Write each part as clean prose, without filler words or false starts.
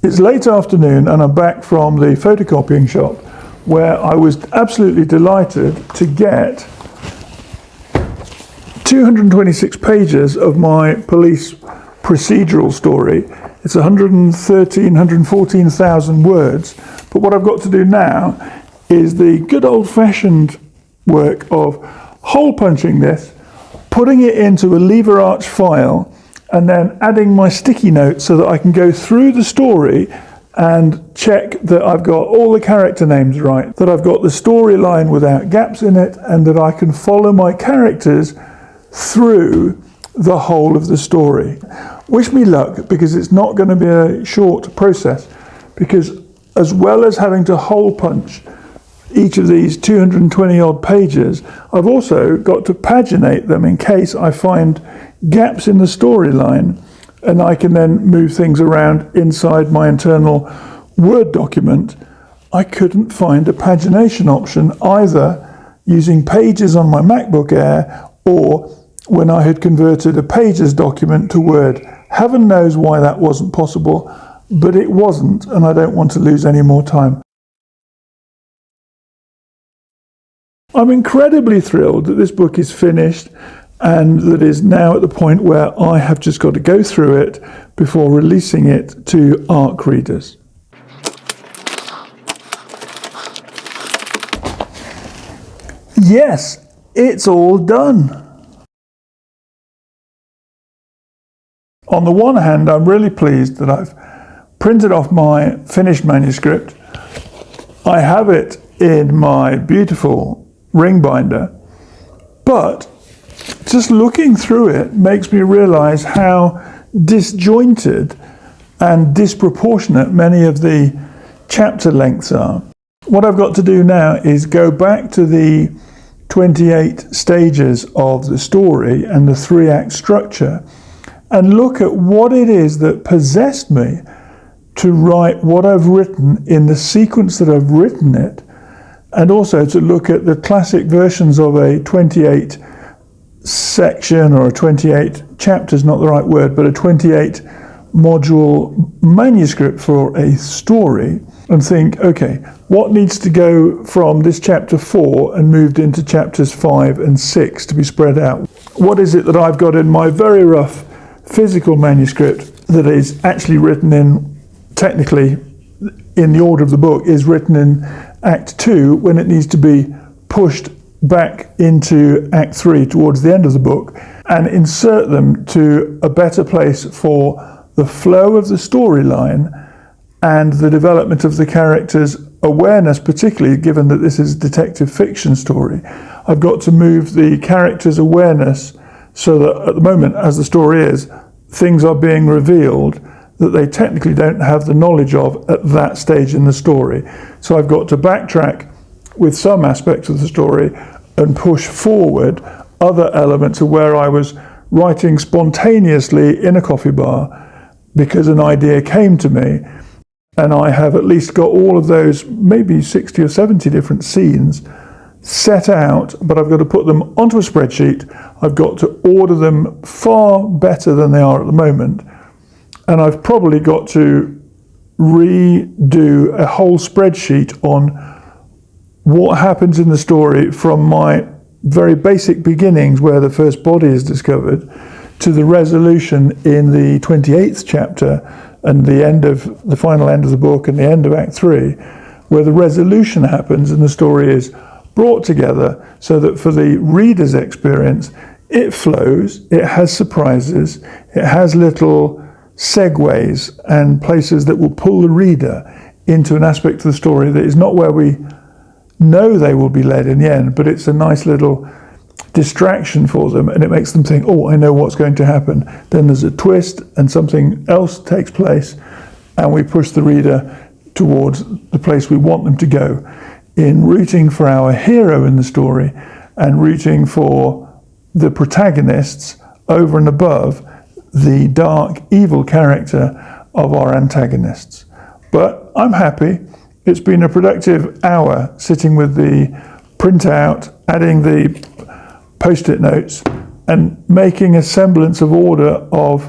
It's late afternoon and I'm back from the photocopying shop where I was absolutely delighted to get 226 pages of my police procedural story. It's 114,000 words, but what I've got to do now is the good old-fashioned work of hole punching this, putting it into a lever arch file, and then adding my sticky notes so that I can go through the story and check that I've got all the character names right, that I've got the storyline without gaps in it, and that I can follow my characters through the whole of the story. Wish me luck, because it's not going to be a short process, because as well as having to hole punch each of these 220 odd pages, I've also got to paginate them in case I find gaps in the storyline, and I can then move things around inside my internal Word document. I couldn't find a pagination option either using Pages on my MacBook Air or when I had converted a Pages document to Word. Heaven knows why that wasn't possible, but it wasn't, and I don't want to lose any more time. I'm incredibly thrilled that this book is finished and that is now at the point where I have just got to go through it before releasing it to ARC readers. Yes, it's all done. On the one hand, I'm really pleased that I've printed off my finished manuscript. I have it in my beautiful ring binder, but just looking through it makes me realize how disjointed and disproportionate many of the chapter lengths are. What I've got to do now is go back to the 28 stages of the story and the 3-act structure and look at what it is that possessed me to write what I've written in the sequence that I've written it, and also to look at the classic versions of a 28 section or a 28 chapters, not the right word, but a 28 module manuscript for a story, and think, okay, what needs to go from this chapter 4 and moved into chapters 5 and 6 to be spread out? What is it that I've got in my very rough physical manuscript that is actually written in, technically in the order of the book, is written in Act 2 when it needs to be pushed back into Act 3 towards the end of the book, and insert them to a better place for the flow of the storyline and the development of the characters' awareness, particularly given that this is a detective fiction story. I've got to move the characters' awareness so that at the moment, as the story is, things are being revealed that they technically don't have the knowledge of at that stage in the story. So I've got to backtrack with some aspects of the story and push forward other elements of where I was writing spontaneously in a coffee bar because an idea came to me, and I have at least got all of those maybe 60 or 70 different scenes set out, but I've got to put them onto a spreadsheet. I've got to order them far better than they are at the moment, and I've probably got to redo a whole spreadsheet on what happens in the story from my very basic beginnings, where the first body is discovered, to the resolution in the 28th chapter and the end of the final end of the book and the end of Act 3, where the resolution happens and the story is brought together so that for the reader's experience, it flows, it has surprises, it has little segues and places that will pull the reader into an aspect of the story that is not where we know they will be led in the end, but it's a nice little distraction for them, and it makes them think, oh, I know what's going to happen. Then there's a twist and something else takes place, and we push the reader towards the place we want them to go in rooting for our hero in the story and rooting for the protagonists over and above the dark, evil character of our antagonists. But I'm happy. It's been a productive hour sitting with the printout, adding the post-it notes, and making a semblance of order of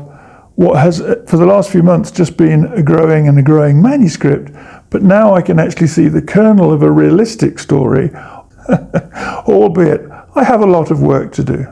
what has, for the last few months, just been a growing and a growing manuscript, but now I can actually see the kernel of a realistic story, albeit I have a lot of work to do.